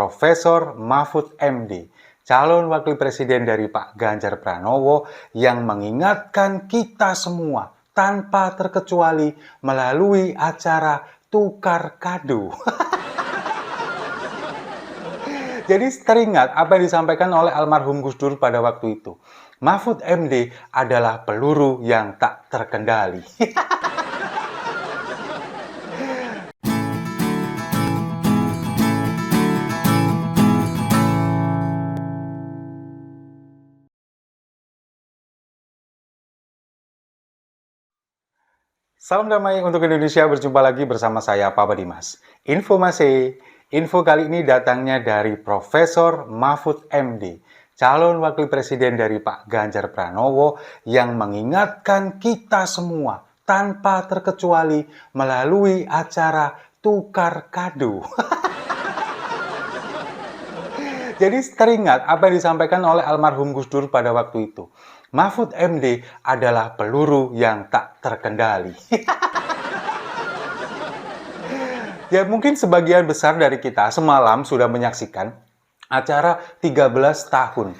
Profesor Mahfud MD, calon wakil presiden dari Pak Ganjar Pranowo yang mengingatkan kita semua tanpa terkecuali melalui acara tukar kado. Jadi teringat apa yang disampaikan oleh almarhum Gus Dur pada waktu itu. Mahfud MD adalah peluru yang tak terkendali. Salam damai untuk Indonesia, berjumpa lagi bersama saya, Papa Dimas. Info kali ini datangnya dari Profesor Mahfud MD, calon wakil presiden dari Pak Ganjar Pranowo yang mengingatkan kita semua tanpa terkecuali melalui acara tukar kado. Jadi teringat apa yang disampaikan oleh almarhum Gus Dur pada waktu itu. Mahfud MD adalah peluru yang tak terkendali. Ya mungkin sebagian besar dari kita semalam sudah menyaksikan acara 13 tahun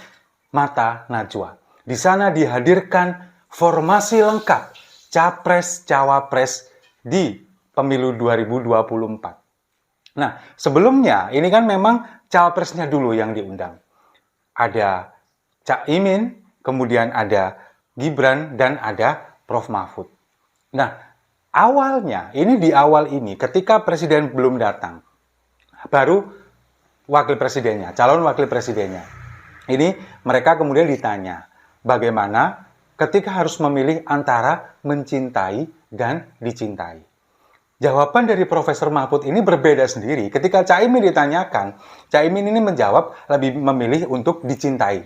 Mata Najwa. Di sana dihadirkan formasi lengkap Capres-Cawapres di pemilu 2024. Nah, sebelumnya ini kan memang cawapresnya dulu yang diundang. Ada Cak Imin, kemudian ada Gibran, dan ada Prof. Mahfud. Nah, awalnya, di awal ini, ketika presiden belum datang, baru wakil presidennya, calon wakil presidennya. Ini mereka kemudian ditanya, bagaimana ketika harus memilih antara mencintai dan dicintai. Jawaban dari Profesor Mahfud ini berbeda sendiri. Ketika Caimin ditanyakan, Caimin ini menjawab lebih memilih untuk dicintai.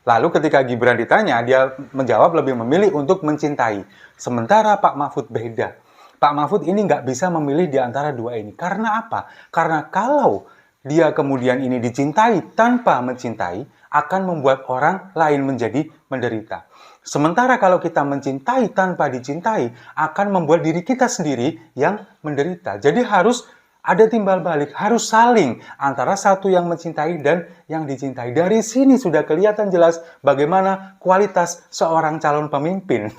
Lalu ketika Gibran ditanya, dia menjawab lebih memilih untuk mencintai. Sementara Pak Mahfud beda. Pak Mahfud ini nggak bisa memilih di antara dua ini. Karena apa? Karena kalau dia kemudian ini dicintai tanpa mencintai, akan membuat orang lain menjadi menderita. Sementara kalau kita mencintai tanpa dicintai, akan membuat diri kita sendiri yang menderita. Jadi harus ada timbal balik, harus saling antara satu yang mencintai dan yang dicintai. Dari sini sudah kelihatan jelas bagaimana kualitas seorang calon pemimpin.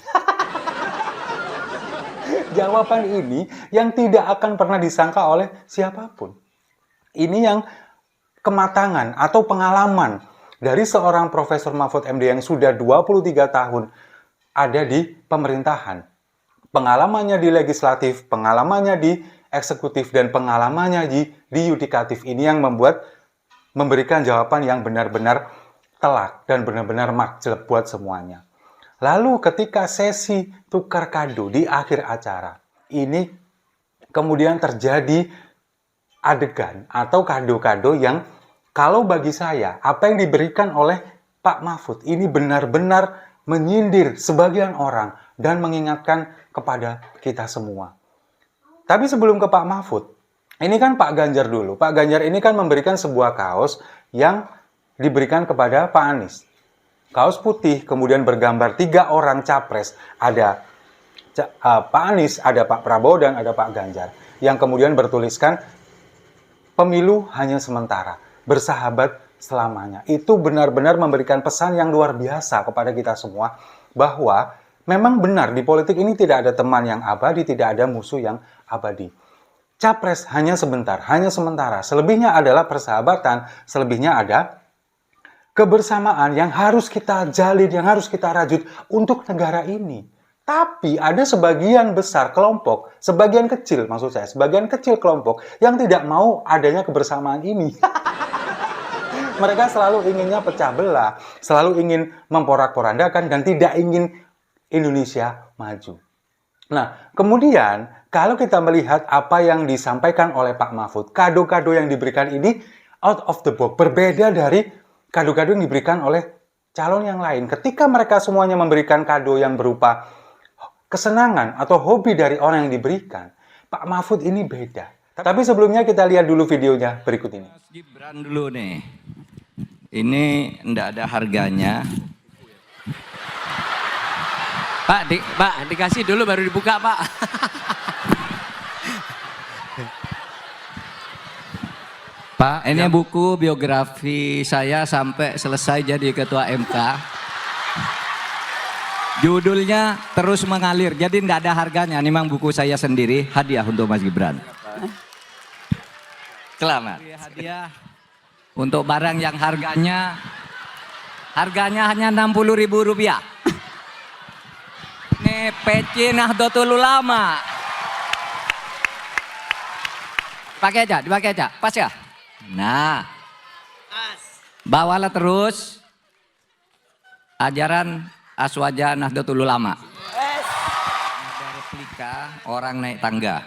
Jawaban ini yang tidak akan pernah disangka oleh siapapun. Ini yang kematangan atau pengalaman dari seorang Profesor Mahfud MD yang sudah 23 tahun ada di pemerintahan. Pengalamannya di legislatif, pengalamannya di eksekutif, dan pengalamannya di yudikatif ini yang memberikan jawaban yang benar-benar telak dan benar-benar makjleb buat semuanya. Lalu ketika sesi tukar kado di akhir acara, ini kemudian terjadi adegan atau kado-kado yang kalau bagi saya, apa yang diberikan oleh Pak Mahfud ini benar-benar menyindir sebagian orang dan mengingatkan kepada kita semua. Tapi sebelum ke Pak Mahfud, ini kan Pak Ganjar dulu. Pak Ganjar ini kan memberikan sebuah kaos yang diberikan kepada Pak Anies. Kaos putih, kemudian bergambar 3 orang capres. Ada Pak Anies, ada Pak Prabowo, dan ada Pak Ganjar. Yang kemudian bertuliskan, pemilu hanya sementara, bersahabat selamanya. Itu benar-benar memberikan pesan yang luar biasa kepada kita semua, bahwa memang benar di politik ini tidak ada teman yang abadi, tidak ada musuh yang abadi. Capres hanya sebentar, hanya sementara. Selebihnya adalah persahabatan, selebihnya ada kebersamaan yang harus kita jalin, yang harus kita rajut untuk negara ini. Tapi ada sebagian besar kelompok, sebagian kecil maksud saya, sebagian kecil kelompok yang tidak mau adanya kebersamaan ini. Mereka selalu inginnya pecah belah, selalu ingin memporak-porandakan, dan tidak ingin Indonesia maju. Nah, kemudian kalau kita melihat apa yang disampaikan oleh Pak Mahfud, kado-kado yang diberikan ini out of the box, berbeda dari kado-kado yang diberikan oleh calon yang lain. Ketika mereka semuanya memberikan kado yang berupa kesenangan atau hobi dari orang yang diberikan, Pak Mahfud ini beda. Tapi sebelumnya kita lihat dulu videonya berikut ini. Mas Gibran dulu nih. Ini enggak ada harganya. Pak, dikasih dulu baru dibuka, Pak. Pak, ini buku biografi saya sampai selesai jadi ketua MK. Judulnya Terus Mengalir, jadi tidak ada harganya. Ini memang buku saya sendiri, hadiah untuk Mas Gibran. Selamat. Hadiah untuk barang yang harganya hanya Rp60.000. Ini peci Nahdlatul Ulama. Dipakai aja, pas ya? Nah, bawalah terus ajaran Aswaja Nahdlatul Ulama. Ada replika orang naik tangga.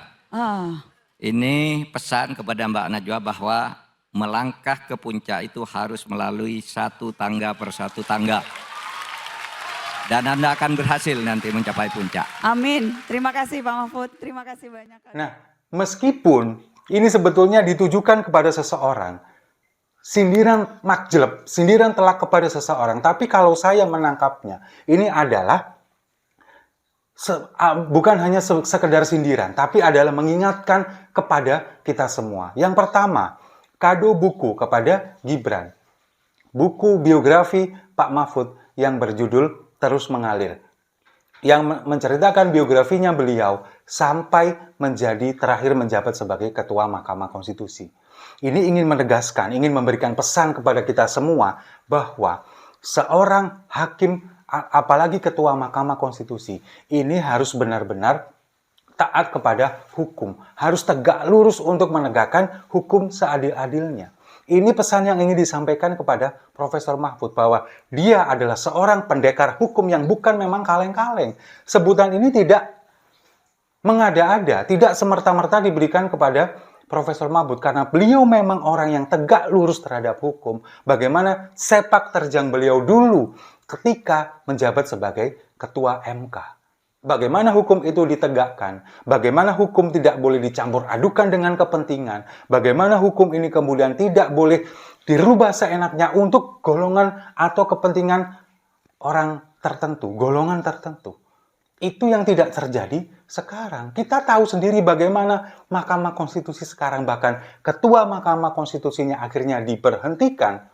Ini pesan kepada Mbak Najwa bahwa melangkah ke puncak itu harus melalui satu tangga per satu tangga. Dan Anda akan berhasil nanti mencapai puncak. Amin. Terima kasih Pak Mahfud. Terima kasih banyak. Nah, meskipun ini sebetulnya ditujukan kepada seseorang, sindiran makjleb, sindiran telak kepada seseorang, tapi kalau saya menangkapnya, ini adalah bukan hanya sekedar sindiran, tapi adalah mengingatkan kepada kita semua. Yang pertama, kado buku kepada Gibran. Buku biografi Pak Mahfud yang berjudul Terus Mengalir, yang menceritakan biografinya beliau sampai menjadi terakhir menjabat sebagai Ketua Mahkamah Konstitusi. Ini ingin menegaskan, ingin memberikan pesan kepada kita semua bahwa seorang hakim, apalagi Ketua Mahkamah Konstitusi, ini harus benar-benar taat kepada hukum, harus tegak lurus untuk menegakkan hukum seadil-adilnya. Ini pesan yang ingin disampaikan kepada Profesor Mahfud, bahwa dia adalah seorang pendekar hukum yang bukan memang kaleng-kaleng. Sebutan ini tidak mengada-ada, tidak semerta-merta diberikan kepada Profesor Mahfud, karena beliau memang orang yang tegak lurus terhadap hukum. Bagaimana sepak terjang beliau dulu ketika menjabat sebagai Ketua MK. Bagaimana hukum itu ditegakkan, bagaimana hukum tidak boleh dicampur adukan dengan kepentingan, bagaimana hukum ini kemudian tidak boleh dirubah seenaknya untuk golongan atau kepentingan orang tertentu, golongan tertentu. Itu yang tidak terjadi sekarang. Kita tahu sendiri bagaimana Mahkamah Konstitusi sekarang, bahkan Ketua Mahkamah Konstitusinya akhirnya diberhentikan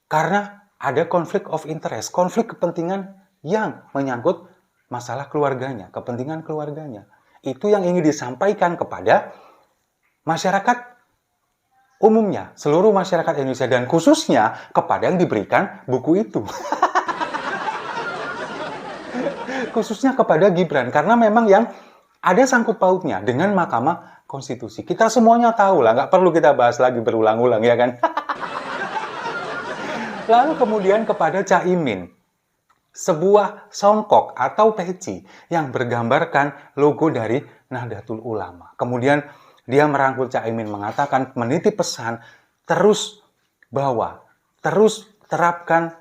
karena ada konflik of interest, konflik kepentingan yang menyangkut masalah keluarganya, kepentingan keluarganya. Itu yang ingin disampaikan kepada masyarakat umumnya, seluruh masyarakat Indonesia, dan khususnya kepada yang diberikan buku itu. Khususnya kepada Gibran, karena memang yang ada sangkut pautnya dengan Mahkamah Konstitusi. Kita semuanya tahu lah, nggak perlu kita bahas lagi berulang-ulang, ya kan? Lalu kemudian kepada Caimin, sebuah songkok atau peci yang bergambarkan logo dari Nahdlatul Ulama. Kemudian dia merangkul Caimin, mengatakan, menitip pesan, terus bawa, terus terapkan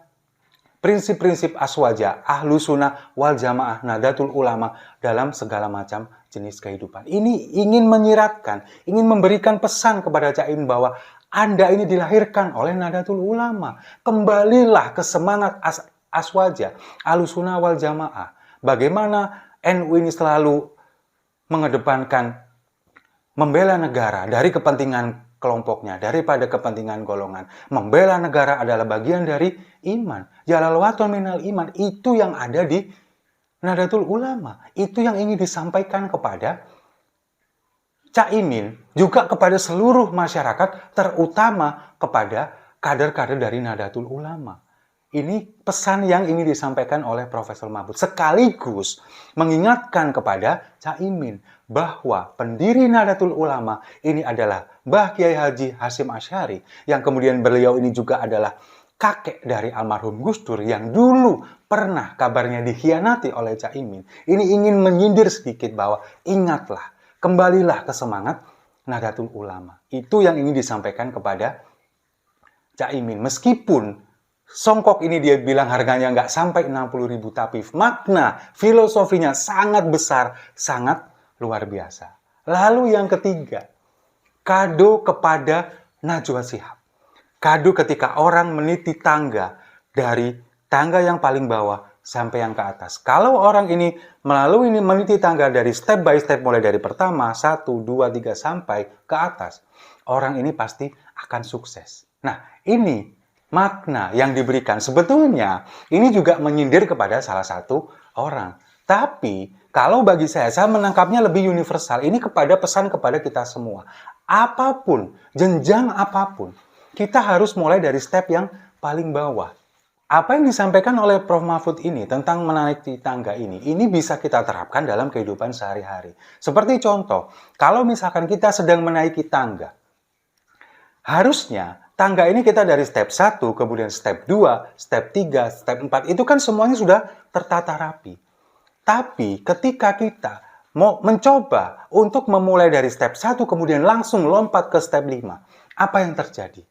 prinsip-prinsip Aswaja, Ahlus Sunnah wal Jamaah, Nahdlatul Ulama dalam segala macam jenis kehidupan. Ini ingin menyiratkan, ingin memberikan pesan kepada Caimin bahwa Anda ini dilahirkan oleh Nahdlatul Ulama. Kembalilah ke semangat Aswaja, Ahlus Sunnah wal Jamaah. Bagaimana NU ini selalu mengedepankan membela negara dari kepentingan kelompoknya, daripada kepentingan golongan. Membela negara adalah bagian dari iman. Jalalwatul minal iman, itu yang ada di Nahdlatul Ulama. Itu yang ingin disampaikan kepada Caimin, juga kepada seluruh masyarakat, terutama kepada kader-kader dari Nahdlatul Ulama. Ini pesan yang ingin disampaikan oleh Profesor Mahfud, sekaligus mengingatkan kepada Caimin bahwa pendiri Nahdlatul Ulama ini adalah Mbah Kiai Haji Hasyim Asy'ari, yang kemudian beliau ini juga adalah kakek dari almarhum Gus Dur yang dulu pernah kabarnya dikhianati oleh Caimin. Ini ingin menyindir sedikit bahwa ingatlah, kembalilah ke semangat Nahdlatul Ulama. Itu yang ingin disampaikan kepada Caimin. Meskipun songkok ini dia bilang harganya nggak sampai 60.000, tapi makna filosofinya sangat besar, sangat luar biasa. Lalu yang ketiga, kado kepada Najwa Shihab. Kado ketika orang meniti tangga, dari tangga yang paling bawah sampai yang ke atas. Kalau orang ini melalui meniti tangga dari step by step, mulai dari pertama, 1, 2, 3, sampai ke atas, orang ini pasti akan sukses. Nah, ini makna yang diberikan. Sebetulnya, ini juga menyindir kepada salah satu orang. Tapi, kalau bagi saya menangkapnya lebih universal. Ini pesan kepada kita semua. Apapun, jenjang apapun, kita harus mulai dari step yang paling bawah. Apa yang disampaikan oleh Prof. Mahfud ini tentang menaiki tangga ini bisa kita terapkan dalam kehidupan sehari-hari. Seperti contoh, kalau misalkan kita sedang menaiki tangga, harusnya tangga ini kita dari step 1, kemudian step 2, step 3, step 4, itu kan semuanya sudah tertata rapi. Tapi ketika kita mau mencoba untuk memulai dari step 1, kemudian langsung lompat ke step 5, apa yang terjadi?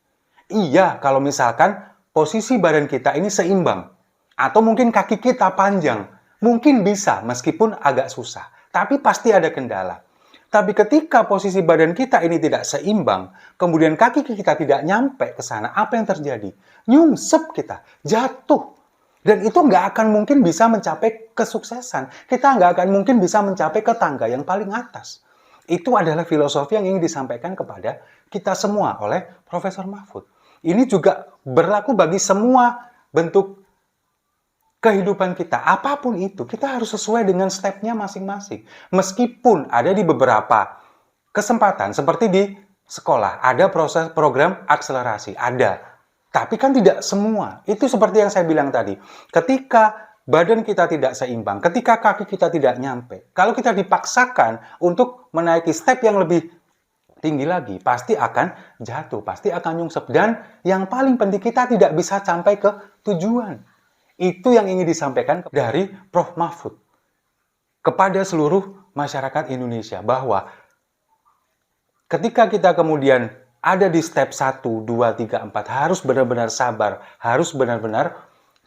Iya, kalau misalkan posisi badan kita ini seimbang, atau mungkin kaki kita panjang, mungkin bisa meskipun agak susah, tapi pasti ada kendala. Tapi ketika posisi badan kita ini tidak seimbang, kemudian kaki kita tidak nyampe ke sana, apa yang terjadi? Nyungsep kita, jatuh. Dan itu nggak akan mungkin bisa mencapai kesuksesan. Kita nggak akan mungkin bisa mencapai ke tangga yang paling atas. Itu adalah filosofi yang ingin disampaikan kepada kita semua oleh Profesor Mahfud. Ini juga berlaku bagi semua bentuk kehidupan kita. Apapun itu, kita harus sesuai dengan stepnya masing-masing. Meskipun ada di beberapa kesempatan, seperti di sekolah, ada proses program akselerasi, ada. Tapi kan tidak semua. Itu seperti yang saya bilang tadi. Ketika badan kita tidak seimbang, ketika kaki kita tidak nyampe, kalau kita dipaksakan untuk menaiki step yang lebih tinggi lagi, pasti akan jatuh, pasti akan nyungsep. Dan yang paling penting, kita tidak bisa sampai ke tujuan. Itu yang ingin disampaikan dari Prof. Mahfud kepada seluruh masyarakat Indonesia, bahwa ketika kita kemudian ada di step 1, 2, 3, 4, harus benar-benar sabar, harus benar-benar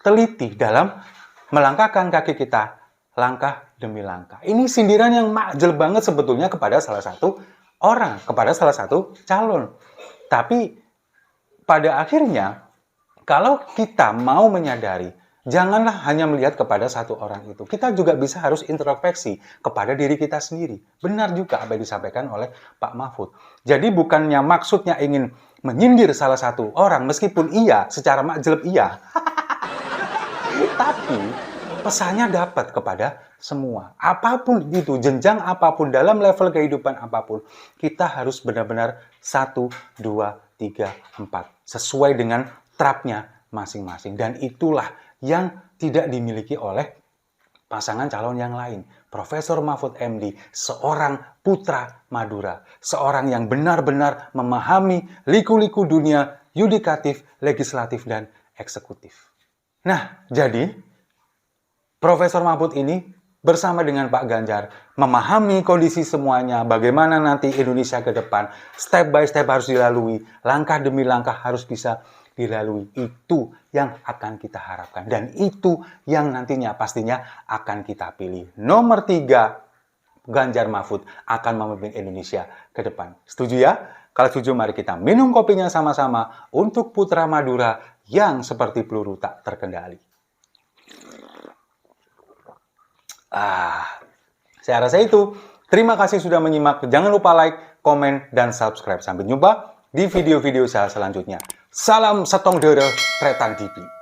teliti dalam melangkahkan kaki kita langkah demi langkah. Ini sindiran yang makjel banget sebetulnya kepada salah satu orang, kepada salah satu calon. Tapi pada akhirnya, kalau kita mau menyadari, janganlah hanya melihat kepada satu orang itu. Kita juga bisa harus introspeksi kepada diri kita sendiri. Benar juga apa yang disampaikan oleh Pak Mahfud. Jadi bukannya maksudnya ingin menyindir salah satu orang, meskipun iya, secara makjeleb iya. Tapi pesannya dapat kepada semua. Apapun itu, jenjang apapun, dalam level kehidupan apapun, kita harus benar-benar 1, 2, 3, 4. Sesuai dengan trapnya masing-masing. Dan itulah yang tidak dimiliki oleh pasangan calon yang lain. Profesor Mahfud MD, seorang putra Madura. Seorang yang benar-benar memahami liku-liku dunia yudikatif, legislatif, dan eksekutif. Nah, jadi Profesor Mahfud ini bersama dengan Pak Ganjar memahami kondisi semuanya, bagaimana nanti Indonesia ke depan, step by step harus dilalui, langkah demi langkah harus bisa dilalui. Itu yang akan kita harapkan, dan itu yang nantinya pastinya akan kita pilih. Nomor 3, Ganjar Mahfud akan memimpin Indonesia ke depan. Setuju ya? Kalau setuju, mari kita minum kopinya sama-sama untuk Putra Madura yang seperti peluru tak terkendali. Saya rasa itu. Terima kasih sudah menyimak. Jangan lupa like, komen, dan subscribe. Sampai jumpa di video-video saya selanjutnya. Salam Setong Dere Tretan TV.